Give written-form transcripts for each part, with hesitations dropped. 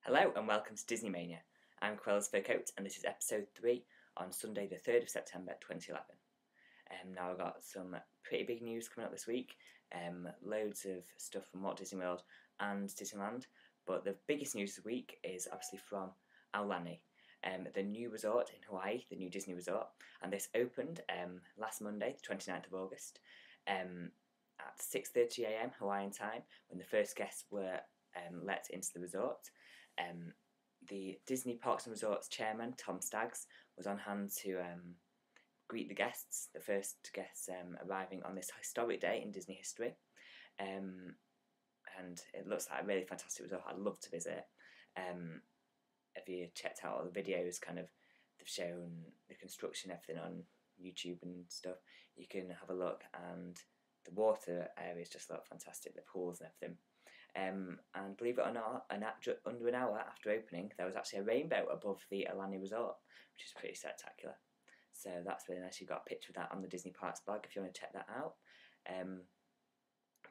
Hello and welcome to Disney Mania. I'm CruellasFurCoat and this is episode 3 on Sunday the 3rd of September 2011. Now I've got some pretty big news coming up this week, loads of stuff from Walt Disney World and Disneyland, but the biggest news of the week is obviously from Aulani, the new resort in Hawaii, the new Disney resort, and this opened last Monday, the 29th of August, at 6:30 AM Hawaiian time, when the first guests were let into the resort. The Disney Parks and Resorts chairman, Tom Staggs, was on hand to greet the guests, the first guests arriving on this historic day in Disney history. And it looks like a really fantastic resort. I'd love to visit. If you checked out all the videos, they've shown the construction, everything on YouTube and stuff, you can have a look, and the water areas just look fantastic, the pools and everything. And believe it or not, under an hour after opening, there was actually a rainbow above the Aulani Resort, which is pretty spectacular. So that's really nice. You've got a picture of that on the Disney Parks blog if you want to check that out.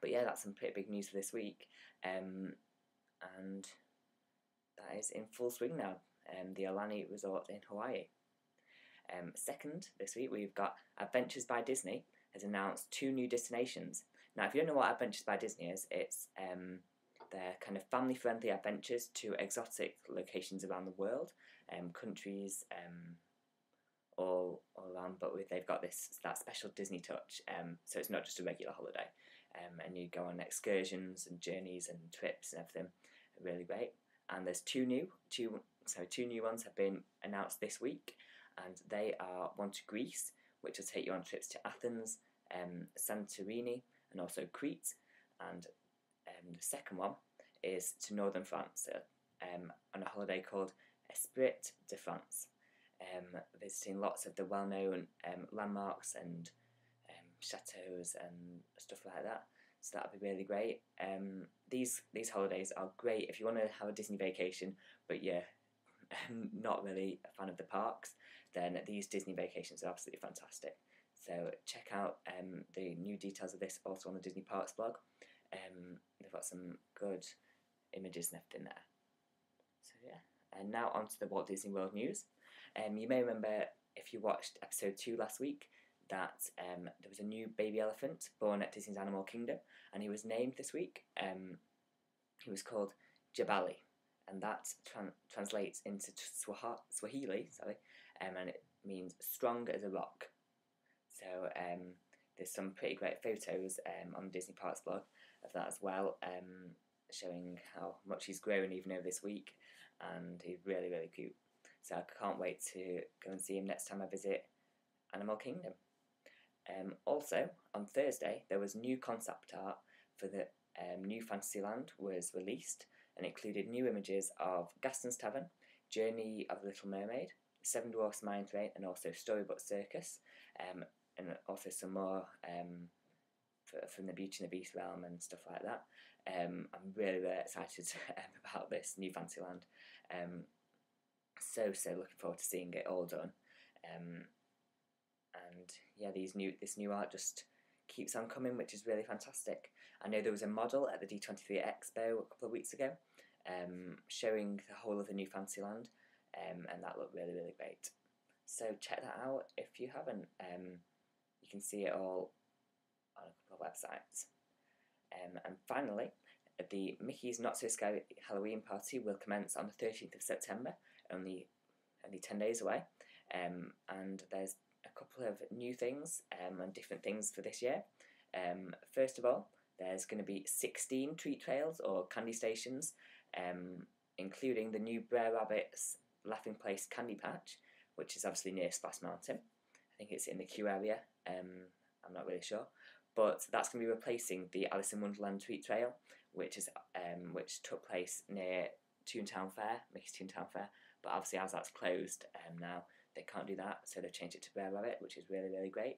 But yeah, that's some pretty big news for this week. And that is in full swing now, the Aulani Resort in Hawaii. Second, this week we've got Adventures by Disney has announced 2 new destinations. Now, if you don't know what Adventures by Disney is, it's their kind of family-friendly adventures to exotic locations around the world, countries all around, but they've got that special Disney touch, so it's not just a regular holiday, and you go on excursions and journeys and trips and everything. Really great. And there's two new ones have been announced this week, and they are one to Greece, which will take you on trips to Athens, Santorini, and also Crete, and the second one is to northern France, on a holiday called Esprit de France, visiting lots of the well-known landmarks and chateaux and stuff like that. So that'll be really great. These holidays are great if you want to have a Disney vacation, but you're not really a fan of the parks. Then these Disney vacations are absolutely fantastic. So check out the new details of this also on the Disney Parks blog. They've got some good images and everything there. So yeah, and now on to the Walt Disney World news. You may remember, if you watched episode 2 last week, that there was a new baby elephant born at Disney's Animal Kingdom, and he was named this week. He was called Jabali, and that translates into Swahili, and it means strong as a rock. So there's some pretty great photos on the Disney Parks blog of that as well, showing how much he's grown even over this week, and he's really, really cute. So I can't wait to go and see him next time I visit Animal Kingdom. Also, on Thursday, there was new concept art for the new Fantasyland was released, and included new images of Gaston's Tavern, Journey of the Little Mermaid, Seven Dwarfs Mine Train, and also Storybook Circus, and also some more from the Beauty and the Beast realm and stuff like that. I'm really, really excited about this new Fantasyland. So looking forward to seeing it all done. And yeah, this new art just keeps on coming, which is really fantastic. I know there was a model at the D23 Expo a couple of weeks ago, showing the whole of the new Fantasyland, and that looked really, really great. So check that out if you haven't. You can see it all on a couple of websites. And finally, the Mickey's Not So Scary Halloween party will commence on the 13th of September, only 10 days away, and there's a couple of new things and different things for this year. First of all, there's going to be 16 treat trails or candy stations, including the new Brer Rabbit's Laughing Place Candy Patch, which is obviously near Splash Mountain. I think it's in the Q area, I'm not really sure. But that's going to be replacing the Alice in Wonderland Treat Trail, which took place near Toontown Fair, Mickey's Toontown Fair. But obviously, as that's closed now, they can't do that, so they've changed it to Brer Rabbit, which is really, really great.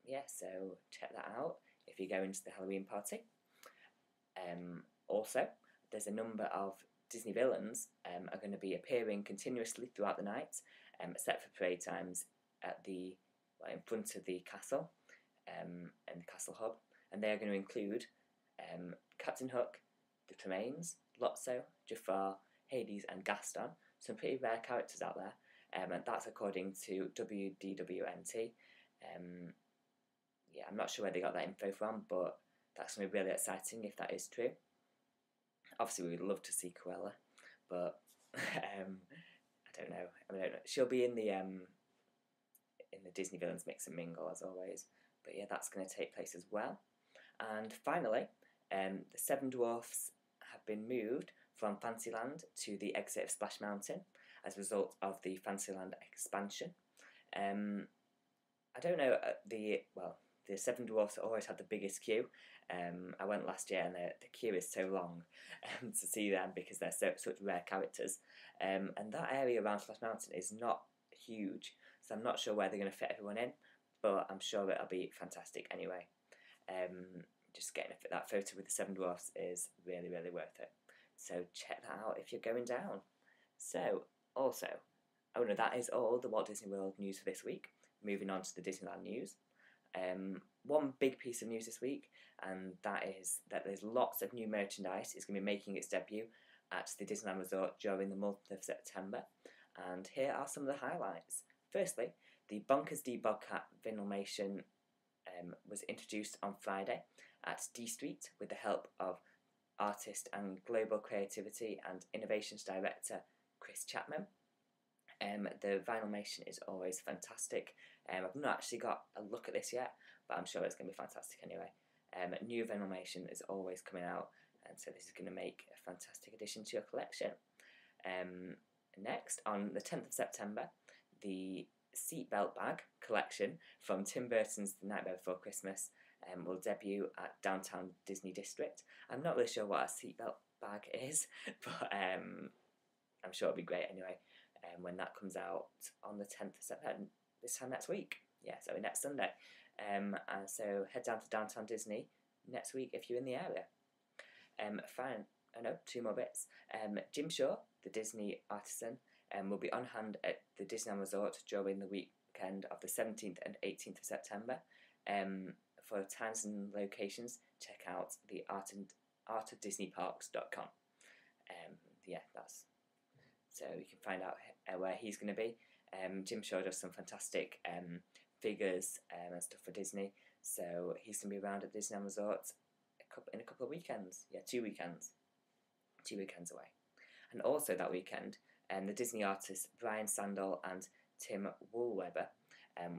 Yeah, so check that out if you go into the Halloween party. Also, there's a number of Disney villains are going to be appearing continuously throughout the night, except for parade times in front of the castle, and the castle hub, and they are going to include Captain Hook, the Tremaines, Lotso, Jafar, Hades and Gaston, some pretty rare characters out there, and that's according to WDWNT. Yeah, I'm not sure where they got that info from, but that's going to be really exciting if that is true. Obviously, we would love to see Cruella, but I don't know. She'll be in the Disney Villains Mix and Mingle as always. But yeah, that's going to take place as well. And finally, the Seven Dwarfs have been moved from Fantasyland to the exit of Splash Mountain as a result of the Fantasyland expansion. I don't know, the Seven Dwarfs always had the biggest queue. I went last year and the queue is so long to see them because they're such rare characters. And that area around Splash Mountain is not huge, so I'm not sure where they're going to fit everyone in, but I'm sure it'll be fantastic anyway. Just getting that photo with the Seven Dwarfs is really, really worth it. So check that out if you're going down. So, also, that is all the Walt Disney World news for this week. Moving on to the Disneyland news. One big piece of news this week, and that is that there's lots of new merchandise. It's going to be making its debut at the Disneyland Resort during the month of September. And here are some of the highlights. Firstly, the Bonkers D Bobcat Vinylmation was introduced on Friday at D Street with the help of artist and global creativity and innovations director Chris Chapman. The Vinylmation is always fantastic. I've not actually got a look at this yet, but I'm sure it's going to be fantastic anyway. New Vinylmation is always coming out, and so this is going to make a fantastic addition to your collection. Next, on the 10th of September, the Seatbelt Bag collection from Tim Burton's The Nightmare Before Christmas will debut at Downtown Disney District. I'm not really sure what a seatbelt bag is, but I'm sure it'll be great anyway when that comes out on the 10th of September, this time next week. Yeah, so next Sunday. So head down to Downtown Disney next week if you're in the area. Two more bits. Jim Shaw, the Disney artisan, will be on hand at the Disneyland Resort during the weekend of the 17th and 18th of September. For times and locations, check out the artofdisneyparks.com. Yeah, that's so you can find out where he's going to be. Jim Shaw does some fantastic figures and stuff for Disney, so he's going to be around at Disneyland Resort in a couple of weekends. Yeah, 2 weekends. 2 weekends away. And also that weekend, the Disney artists Brian Sandall and Tim Woolweber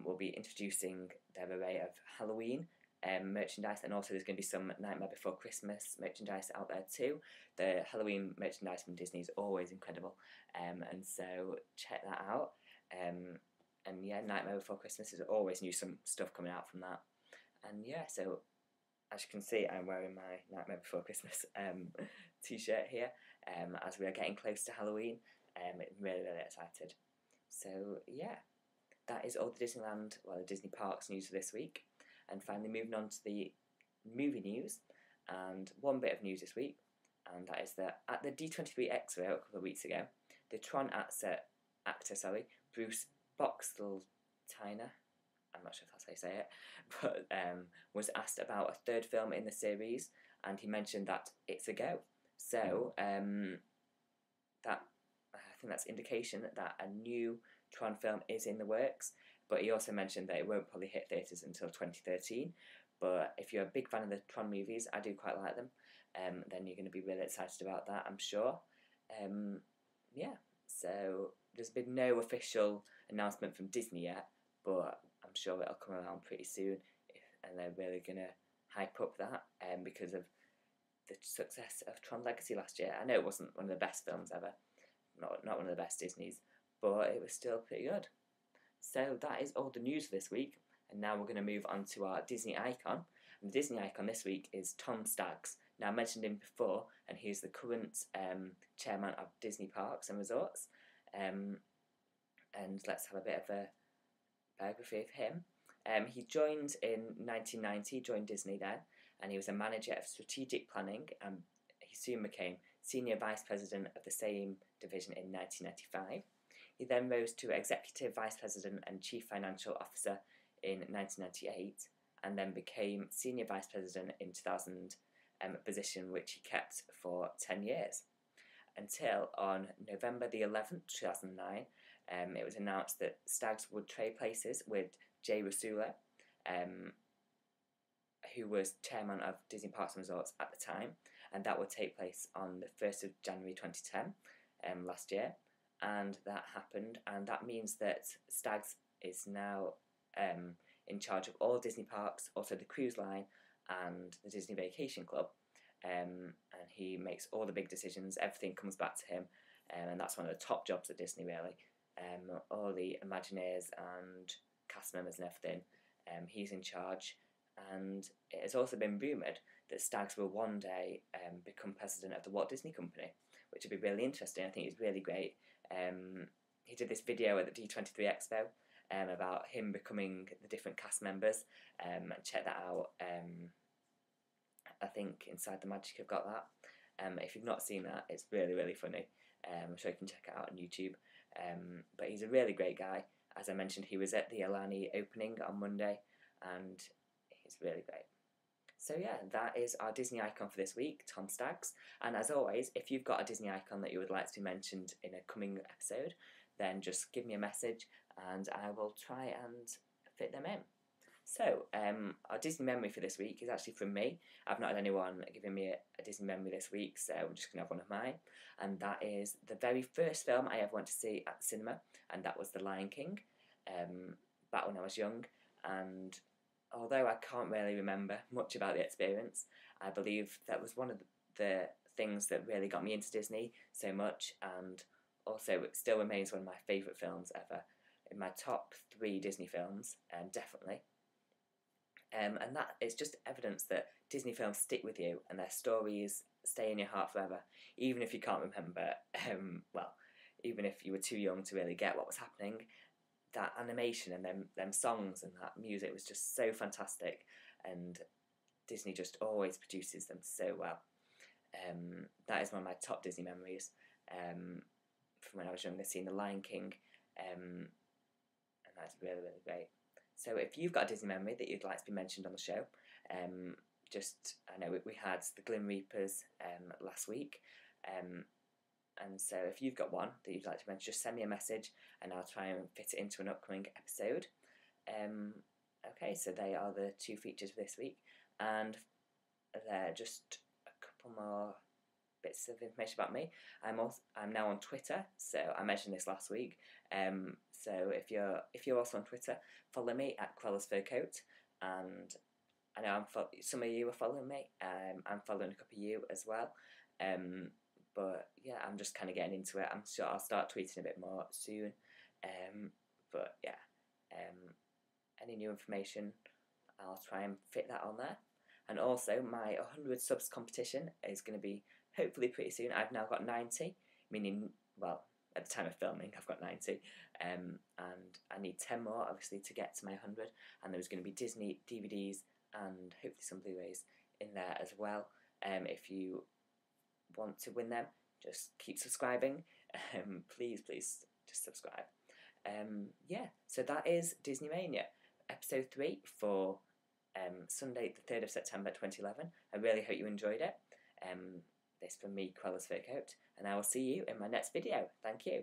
will be introducing their array of Halloween merchandise, and also there's going to be some Nightmare Before Christmas merchandise out there too. The Halloween merchandise from Disney is always incredible, and so check that out. And yeah, Nightmare Before Christmas is always some stuff coming out from that. And yeah, so as you can see, I'm wearing my Nightmare Before Christmas t-shirt here as we are getting close to Halloween. I'm really, really excited. So yeah, that is all the the Disney Parks news for this week. And finally moving on to the movie news, and one bit of news this week, and that is that at the D23 Expo a couple of weeks ago, the Tron actor Bruce Boxleitner, I'm not sure if that's how you say it, but was asked about a third film in the series, and he mentioned that it's a go. So that I think that's indication that a new Tron film is in the works, but he also mentioned that it won't probably hit theatres until 2013. But if you're a big fan of the Tron movies, I do quite like them, then you're going to be really excited about that, I'm sure. Yeah, so there's been no official announcement from Disney yet, but I'm sure it'll come around pretty soon, and they're really going to hype up that because of the success of Tron Legacy last year. I know it wasn't one of the best films ever, not one of the best Disneys, but it was still pretty good. So that is all the news for this week, and now we're going to move on to our Disney icon. And the Disney icon this week is Tom Staggs. Now, I mentioned him before, and he's the current chairman of Disney Parks and Resorts. And let's have a bit of a biography of him. He joined in 1990, joined Disney then, and he was a manager of strategic planning, and he soon became senior vice president of the same division in 1995. He then rose to executive vice president and chief financial officer in 1998, and then became senior vice president in 2000, a position which he kept for 10 years. until on November the 11th, 2009, it was announced that Staggs would trade places with Jay Rusula, who was chairman of Disney Parks and Resorts at the time, and that would take place on the 1st of January 2010, last year, and that happened, and that means that Staggs is now in charge of all Disney parks, also the cruise line and the Disney Vacation Club, and he makes all the big decisions. Everything comes back to him, and that's one of the top jobs at Disney, really. All the Imagineers and cast members and everything, he's in charge. And it has also been rumoured that Staggs will one day become president of the Walt Disney Company, which would be really interesting. I think he's really great. He did this video at the D23 Expo about him becoming the different cast members. Check that out. I think Inside the Magic have got that. If you've not seen that, it's really, really funny. I'm sure you can check it out on YouTube. But he's a really great guy. As I mentioned, he was at the Aulani opening on Monday, and he's really great. So yeah, that is our Disney icon for this week, Tom Staggs. And as always, if you've got a Disney icon that you would like to be mentioned in a coming episode, then just give me a message and I will try and fit them in. So, our Disney memory for this week is actually from me. I've not had anyone giving me a Disney memory this week, so we're just going to have one of mine. And that is the very first film I ever went to see at the cinema, and that was The Lion King, back when I was young. And although I can't really remember much about the experience, I believe that was one of the things that really got me into Disney so much, and also it still remains one of my favourite films ever. In my top 3 Disney films, definitely. And that is just evidence that Disney films stick with you and their stories stay in your heart forever, even if you can't remember, even if you were too young to really get what was happening. That animation and them songs and that music was just so fantastic, and Disney just always produces them so well. That is one of my top Disney memories from when I was younger, seeing The Lion King, and that's really, really great. So if you've got a Disney memory that you'd like to be mentioned on the show, I know we had the Glim Reapers last week, and so if you've got one that you'd like to mention, just send me a message and I'll try and fit it into an upcoming episode. Okay, so they are the 2 features for this week, and they're just a couple more bits of information about me. I'm now on Twitter, so I mentioned this last week. So if you're also on Twitter, follow me at CruellasFurCoat, and I know some of you are following me. I'm following a couple of you as well. But yeah, I'm just kind of getting into it. I'm sure I'll start tweeting a bit more soon. But yeah, any new information, I'll try and fit that on there. And also, my 100 subs competition is going to be hopefully pretty soon. I've now got 90, meaning, well, at the time of filming, I've got 90. And I need 10 more, obviously, to get to my 100. And there's going to be Disney DVDs and hopefully some Blu-rays in there as well. If you want to win them, just keep subscribing. Please just subscribe. Yeah, so that is Disney Mania, episode 3 for Sunday the 3rd of September 2011. I really hope you enjoyed it. This from me, CruellasFurCoat, and I will see you in my next video. Thank you.